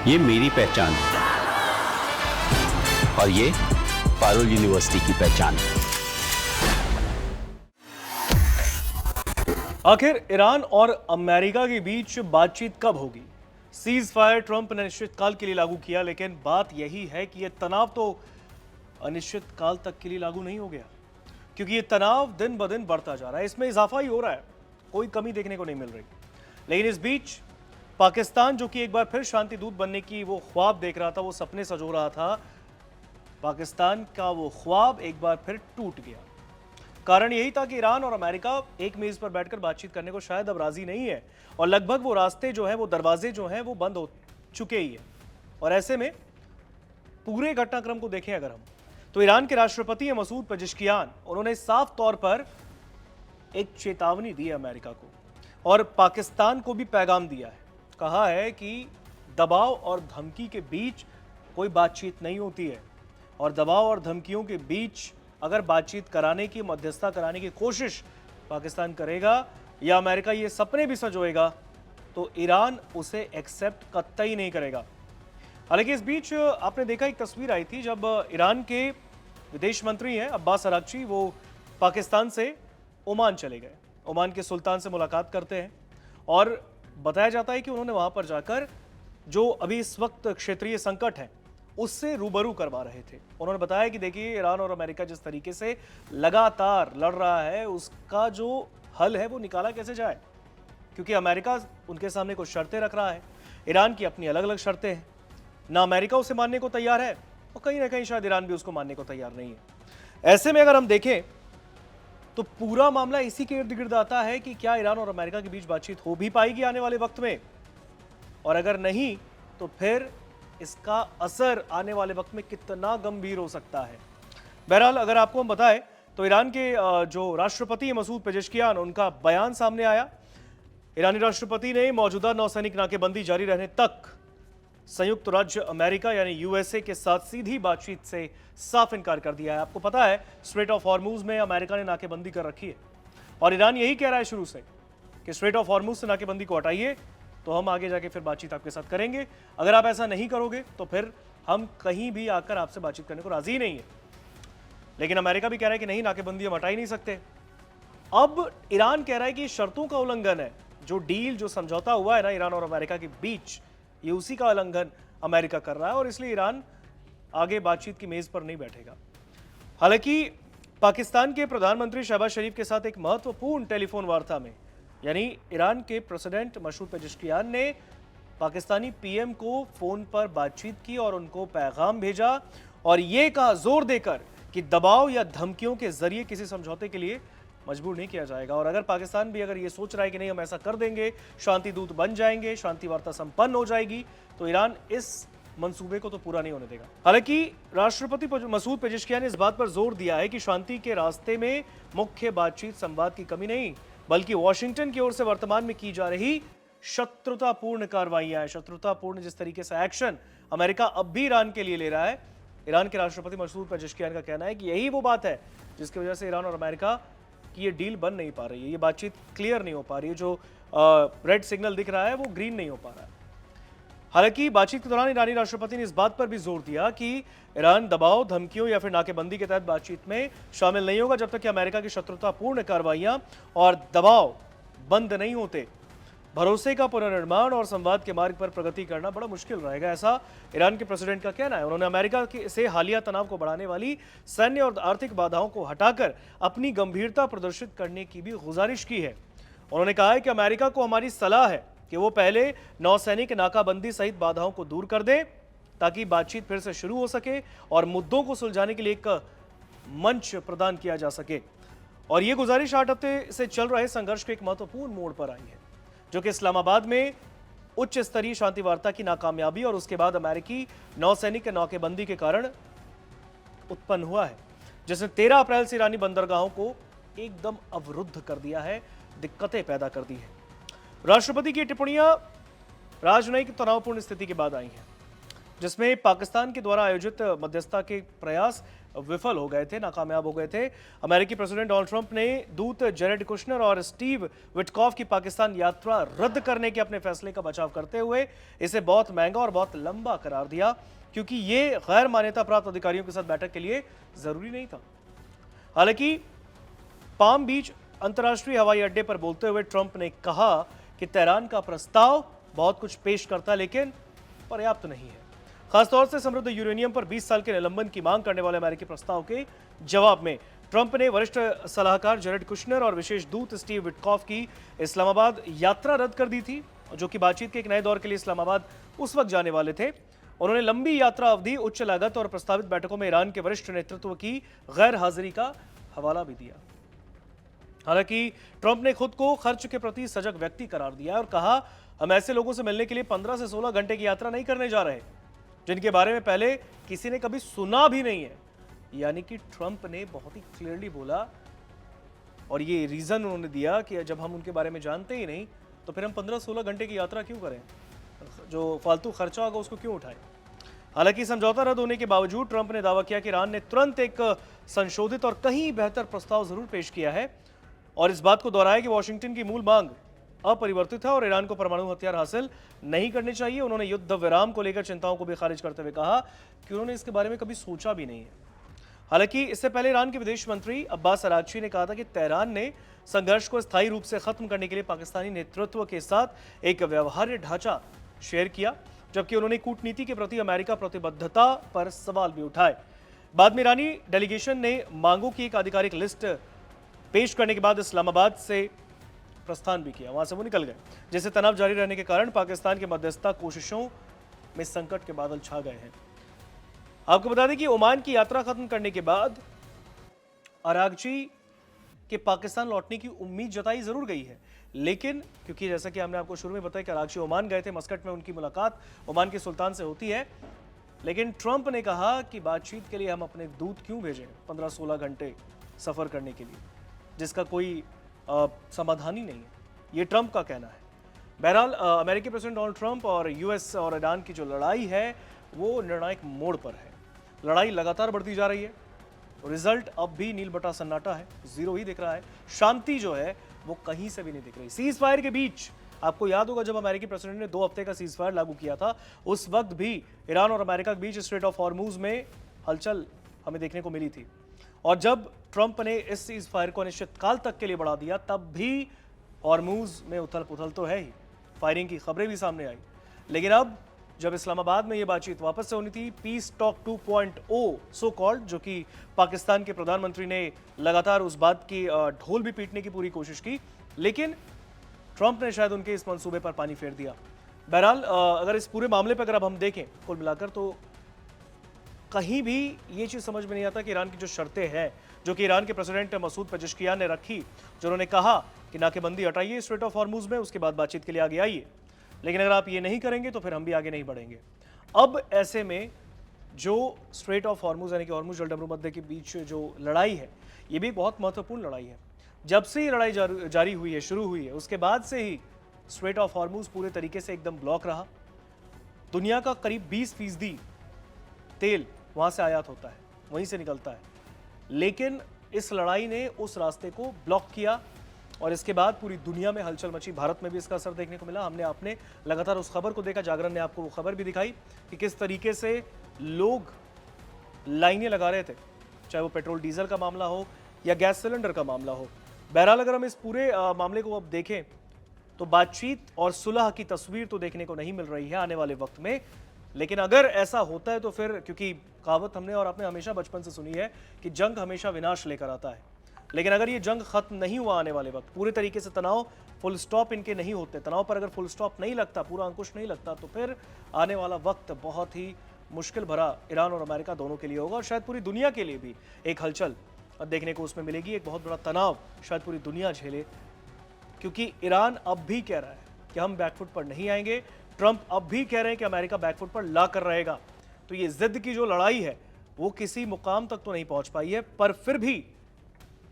ये मेरी पहचान है और ये पारुल यूनिवर्सिटी की पहचान है। आखिर ईरान और अमेरिका के बीच बातचीत कब होगी? सीज फायर ट्रंप ने अनिश्चितकाल के लिए लागू किया, लेकिन बात यही है कि यह तनाव तो अनिश्चितकाल तक के लिए लागू नहीं हो गया, क्योंकि ये तनाव दिन ब दिन बढ़ता जा रहा है। इसमें इजाफा ही हो रहा है, कोई कमी देखने को नहीं मिल रही। लेकिन इस बीच पाकिस्तान, जो कि एक बार फिर शांति दूत बनने की वो ख्वाब देख रहा था, वो सपने सजो रहा था, पाकिस्तान का वो ख्वाब एक बार फिर टूट गया। कारण यही था कि ईरान और अमेरिका एक मेज पर बैठकर बातचीत करने को शायद अब राजी नहीं है, और लगभग वो रास्ते जो हैं, वो दरवाजे जो हैं, वो बंद हो चुके ही हैं। और ऐसे में पूरे घटनाक्रम को देखें अगर हम, तो ईरान के राष्ट्रपति हैं मसूद पेजेश्कियान, उन्होंने साफ तौर पर एक चेतावनी दी है अमेरिका को, और पाकिस्तान को भी पैगाम दिया है। कहा है कि दबाव और धमकी के बीच कोई बातचीत नहीं होती है, और दबाव और धमकियों के बीच अगर बातचीत कराने की, मध्यस्थता कराने की कोशिश पाकिस्तान करेगा या अमेरिका ये सपने भी सजोएगा, तो ईरान उसे एक्सेप्ट कतई नहीं करेगा। हालांकि इस बीच आपने देखा एक तस्वीर आई थी जब ईरान के विदेश मंत्री हैं अब्बास अरागची, वो पाकिस्तान से ओमान चले गए, ओमान के सुल्तान से मुलाकात करते हैं, और बताया जाता है कि उन्होंने वहां पर जाकर जो अभी इस वक्त क्षेत्रीय संकट है उससे रूबरू करवा रहे थे। उन्होंने बताया कि देखिए, ईरान और अमेरिका जिस तरीके से लगातार लड़ रहा है, उसका जो हल है वो निकाला कैसे जाए, क्योंकि अमेरिका उनके सामने कुछ शर्तें रख रहा है, ईरान की अपनी अलग अलग शर्तें हैं। ना अमेरिका उसे मानने को तैयार है और कहीं ना कहीं शायद ईरान भी उसको मानने को तैयार नहीं है। ऐसे में अगर हम देखें तो पूरा मामला इसी के इर्द गिर्द आता है कि क्या ईरान और अमेरिका के बीच बातचीत हो भी पाएगी आने वाले वक्त में, और अगर नहीं तो फिर इसका असर आने वाले वक्त में कितना गंभीर हो सकता है। बहरहाल अगर आपको हम बताएं तो ईरान के जो राष्ट्रपति हैं मसूद पेजेश्कियान, उनका बयान सामने आया। ईरानी राष्ट्रपति ने मौजूदा नौसैनिक नाकेबंदी जारी रहने तक संयुक्त राज्य अमेरिका यानी यूएसए के साथ सीधी बातचीत से साफ इनकार कर दिया है। आपको पता है, स्ट्रेट ऑफ हॉर्मूज में अमेरिका ने नाकेबंदी कर रखी है, और ईरान यही कह रहा है शुरू से कि स्ट्रेट ऑफ हॉर्मूज से नाकेबंदी को हटाइए, तो हम आगे जाके फिर बातचीत आपके साथ करेंगे। अगर आप ऐसा नहीं करोगे तो फिर हम कहीं भी आकर आपसे बातचीत करने को राजी नहीं है। लेकिन अमेरिका भी कह रहा है कि नहीं, नाकेबंदी हम हटा ही नहीं सकते। अब ईरान कह रहा है कि शर्तों का उल्लंघन है, जो डील, जो समझौता हुआ है ना ईरान और अमेरिका के बीच, ये उसी का उल्लंघन अमेरिका कर रहा है, और इसलिए ईरान आगे बातचीत की मेज पर नहीं बैठेगा। हालांकि पाकिस्तान के प्रधानमंत्री शहबाज शरीफ के साथ एक महत्वपूर्ण टेलीफोन वार्ता में, यानी ईरान के प्रेसिडेंट मसूद पेजेश्कियान ने पाकिस्तानी पीएम को फोन पर बातचीत की और उनको पैगाम भेजा, और ये कहा जोर देकर कि दबाव या धमकियों के जरिए किसी समझौते के लिए मजबूर नहीं किया जाएगा। और अगर पाकिस्तान भी अगर ये सोच रहा है कि नहीं, हम ऐसा कर देंगे, शांति दूत बन जाएंगे, शांति वार्ता संपन्न हो जाएगी, तो ईरान इस मंसूबे को तो पूरा नहीं होने देगा। हालांकि राष्ट्रपति मसूद पेजेश्कियान ने इस बात पर जोर दिया है कि शांति के रास्ते में मुख्य बातचीत, संवाद की कमी नहीं, बल्कि वॉशिंगटन की ओर से वर्तमान में की जा रही शत्रुतापूर्ण कार्रवाइयां, शत्रुतापूर्ण जिस तरीके से एक्शन अमेरिका अब भी ईरान के लिए ले रहा है, ईरान के राष्ट्रपति मसूद पेजेश्कियान का कहना है कि यही वो बात है जिसकी वजह से ईरान और अमेरिका की ये डील बन नहीं पा रही है, ये बातचीत क्लियर नहीं हो पा रही है, जो रेड सिग्नल दिख रहा है वो ग्रीन नहीं हो पा रहा है। हालांकि बातचीत के दौरान ईरानी राष्ट्रपति ने इस बात पर भी जोर दिया कि ईरान दबाव, धमकियों या फिर नाकेबंदी के तहत बातचीत में शामिल नहीं होगा जब तक कि अमेरिका की शत्रुतापूर्ण कार्रवाइयां और दबाव बंद नहीं होते। भरोसे का पुनर्निर्माण और संवाद के मार्ग पर प्रगति करना बड़ा मुश्किल रहेगा, ऐसा ईरान के प्रेसिडेंट का कहना है। उन्होंने अमेरिका से हालिया तनाव को बढ़ाने वाली सैन्य और आर्थिक बाधाओं को हटाकर अपनी गंभीरता प्रदर्शित करने की भी गुजारिश की है। उन्होंने कहा है कि अमेरिका को हमारी सलाह है कि वो पहले नौसैनिक नाकाबंदी सहित बाधाओं को दूर कर दे, ताकि बातचीत फिर से शुरू हो सके और मुद्दों को सुलझाने के लिए एक मंच प्रदान किया जा सके। और ये गुजारिश 8 हफ्ते से चल रहे संघर्ष के एक महत्वपूर्ण मोड़ पर आई है, जो कि इस्लामाबाद में उच्च स्तरीय शांति वार्ता की नाकामयाबी और उसके बाद अमेरिकी नौसैनिक नाकेबंदी के कारण उत्पन्न हुआ है, जिसने 13 अप्रैल से ईरानी बंदरगाहों को एकदम अवरुद्ध कर दिया है, दिक्कतें पैदा कर दी है। राष्ट्रपति की टिप्पणियां राजनयिक तनावपूर्ण स्थिति के बाद आई हैं। जिसमें पाकिस्तान के द्वारा आयोजित मध्यस्थता के प्रयास विफल हो गए थे, नाकामयाब हो गए थे। अमेरिकी प्रेसिडेंट डोनाल्ड ट्रंप ने दूत जेरेड कुशनर और स्टीव विटकॉफ की पाकिस्तान यात्रा रद्द करने के अपने फैसले का बचाव करते हुए इसे बहुत महंगा और बहुत लंबा करार दिया, क्योंकि ये गैर मान्यता प्राप्त अधिकारियों के साथ बैठक के लिए जरूरी नहीं था। हालांकि पाम बीच अंतर्राष्ट्रीय हवाई अड्डे पर बोलते हुए ट्रंप ने कहा कि तेहरान का प्रस्ताव बहुत कुछ पेश करता, लेकिन पर्याप्त नहीं है। खासतौर से समृद्ध यूरेनियम पर 20 साल के निलंबन की मांग करने वाले अमेरिकी प्रस्ताव के जवाब में ट्रंप ने वरिष्ठ सलाहकार जेरेड कुशनर और विशेष दूत स्टीव विटकॉफ की इस्लामाबाद यात्रा रद्द कर दी थी, जो कि बातचीत के एक नए दौर के लिए इस्लामाबाद उस वक्त जाने वाले थे। उन्होंने लंबी यात्रा अवधि, उच्च लागत और प्रस्तावित बैठकों में ईरान के वरिष्ठ नेतृत्व की गैर हाजिरी का हवाला भी दिया। हालांकि ट्रंप ने खुद को खर्च के प्रति सजग व्यक्ति करार दिया और कहा, हम ऐसे लोगों से मिलने के लिए 15 से 16 घंटे की यात्रा नहीं करने जा रहे जिनके बारे में पहले किसी ने कभी सुना भी नहीं है। यानी कि ट्रंप ने बहुत ही क्लियरली बोला और ये रीजन उन्होंने दिया कि जब हम उनके बारे में जानते ही नहीं तो फिर हम 15-16 घंटे की यात्रा क्यों करें, जो फालतू खर्चा होगा उसको क्यों उठाएं। हालांकि समझौता रद्द होने के बावजूद ट्रंप ने दावा किया कि ईरान ने तुरंत एक संशोधित और कहीं बेहतर प्रस्ताव जरूर पेश किया है और इस बात को दोहराया कि वॉशिंगटन की मूल मांग अपरिवर्तित है और ईरान को परमाणु हथियार हासिल नहीं करने चाहिए। उन्होंने युद्ध विराम को लेकर चिंताओं को भी खारिज करते हुए कहा कि उन्होंने इसके बारे में कभी सोचा भी नहीं है। हालांकि इससे पहले ईरान के विदेश मंत्री अब्बास अरागची ने कहा था कि तेहरान ने संघर्ष को स्थायी रूप से खत्म करने के लिए पाकिस्तानी नेतृत्व के साथ एक व्यवहार्य ढांचा शेयर किया, जबकि उन्होंने कूटनीति के प्रति अमेरिका प्रतिबद्धता पर सवाल भी उठाए। बाद में ईरानी डेलीगेशन ने मांगों की एक आधिकारिक लिस्ट पेश करने के बाद इस्लामाबाद से प्रस्थान भी किया, वहां से वो निकल गए, जिससे तनाव जारी रहने के कारण पाकिस्तान के मध्यस्थता कोशिशों में संकट के बादल छा गए हैं। आपको बता दें कि ओमान की यात्रा खत्म करने के बाद अरागची के पाकिस्तान लौटने की उम्मीद जताई जरूर गई है, लेकिन क्योंकि जैसा कि हमने आपको शुरू में बताया कि अरागची ओमान गए थे, मस्कट में उनकी मुलाकात ओमान के सुल्तान से होती है, लेकिन ट्रंप ने कहा कि बातचीत के लिए हम अपने दूत क्यों भेजें 15-16 घंटे सफर करने के लिए, जिसका कोई समाधान ही नहीं है। ये ट्रंप का कहना है। बहरहाल अमेरिकी प्रेसिडेंट डोनाल्ड ट्रंप और यूएस और ईरान की जो लड़ाई है वो निर्णायक मोड़ पर है। लड़ाई लगातार बढ़ती जा रही है, रिजल्ट अब भी नील बटा सन्नाटा है, जीरो ही दिख रहा है। शांति जो है वो कहीं से भी नहीं दिख रही। सीज फायर के बीच आपको याद होगा जब अमेरिकी प्रेसिडेंट ने 2 हफ्ते का सीज फायर लागू किया था, उस वक्त भी ईरान और अमेरिका के बीच स्ट्रेट ऑफ हॉर्मुज में हलचल हमें देखने को मिली थी। और जब ट्रंप ने इस सीज फायर को अनिश्चितकाल तक के लिए बढ़ा दिया, तब भी हॉर्मुज में उथल पुथल तो है ही, फायरिंग की खबरें भी सामने आई। लेकिन अब जब इस्लामाबाद में ये बातचीत वापस से होनी थी, पीस टॉक 2.0 सो कॉल्ड, जो कि पाकिस्तान के प्रधानमंत्री ने लगातार उस बात की ढोल भी पीटने की पूरी कोशिश की, लेकिन ट्रंप ने शायद उनके इस मंसूबे पर पानी फेर दिया। बहरहाल अगर इस पूरे मामले पर अगर अब हम देखें कुल मिलाकर, तो कहीं भी ये चीज़ समझ में नहीं आता कि ईरान की जो शर्तें हैं, जो कि ईरान के प्रेसिडेंट मसूद पेजेश्कियान ने रखी, जो उन्होंने कहा कि नाकेबंदी हटाइए स्ट्रेट ऑफ हॉर्मुज में, उसके बाद बातचीत के लिए आगे आइए, लेकिन अगर आप ये नहीं करेंगे तो फिर हम भी आगे नहीं बढ़ेंगे। अब ऐसे में जो स्ट्रेट ऑफ हॉर्मुज यानी कि हॉर्मुज जल भूमध्य के बीच जो लड़ाई है, ये भी बहुत महत्वपूर्ण लड़ाई है। जब से ये लड़ाई जारी हुई है, शुरू हुई है, उसके बाद से ही स्ट्रेट ऑफ हॉर्मुज पूरे तरीके से एकदम ब्लॉक रहा। दुनिया का करीब 20% तेल वहां से आयात होता है, वहीं से निकलता है, लेकिन इस लड़ाई ने उस रास्ते को ब्लॉक किया और इसके बाद पूरी दुनिया में हलचल मची। भारत में भी इसका असर देखने को मिला। हमने आपने लगातार उस खबर को देखा, जागरण ने आपको वो खबर भी दिखाई कि किस तरीके से लोग लाइनें लगा रहे थे, चाहे वो पेट्रोल डीजल का मामला हो या गैस सिलेंडर का मामला हो। बहरहाल अगर हम इस पूरे मामले को अब देखें तो बातचीत और सुलह की तस्वीर तो देखने को नहीं मिल रही है आने वाले वक्त में, लेकिन अगर ऐसा होता है तो फिर, क्योंकि कहावत हमने और आपने हमेशा बचपन से सुनी है कि जंग हमेशा विनाश लेकर आता है, लेकिन अगर ये जंग खत्म नहीं हुआ आने वाले वक्त, पूरे तरीके से तनाव फुल स्टॉप इनके नहीं होते, तनाव पर अगर फुल स्टॉप नहीं लगता, पूरा अंकुश नहीं लगता, तो फिर आने वाला वक्त बहुत ही मुश्किल भरा ईरान और अमेरिका दोनों के लिए होगा और शायद पूरी दुनिया के लिए भी एक हलचल देखने को उसमें मिलेगी। एक बहुत बड़ा तनाव शायद पूरी दुनिया झेले, क्योंकि ईरान अब भी कह रहा है कि हम बैकफुट पर नहीं आएंगे, ट्रंप अब भी कह रहे हैं कि अमेरिका बैकफुट पर ला कर रहेगा। तो ये जिद की जो लड़ाई है वो किसी मुकाम तक तो नहीं पहुंच पाई है, पर फिर भी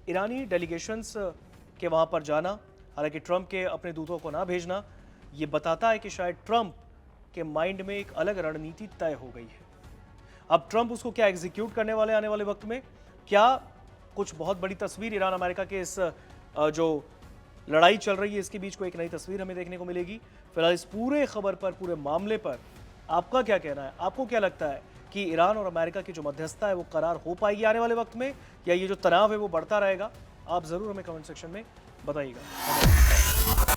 ईरानी डेलीगेशंस के वहां पर जाना, हालांकि ट्रंप के अपने दूतों को ना भेजना, ये बताता है कि शायद ट्रंप के माइंड में एक अलग रणनीति तय हो गई है। अब ट्रंप उसको क्या एग्जीक्यूट करने वाले आने वाले वक्त में, क्या कुछ बहुत बड़ी तस्वीर ईरान अमेरिका के इस जो लड़ाई चल रही है इसके बीच को एक नई तस्वीर हमें देखने को मिलेगी। फिलहाल इस पूरे खबर पर, पूरे मामले पर आपका क्या कहना है? आपको क्या लगता है कि ईरान और अमेरिका की जो मध्यस्थता है वो करार हो पाएगी आने वाले वक्त में, या ये जो तनाव है वो बढ़ता रहेगा? आप जरूर हमें कमेंट सेक्शन में बताइएगा।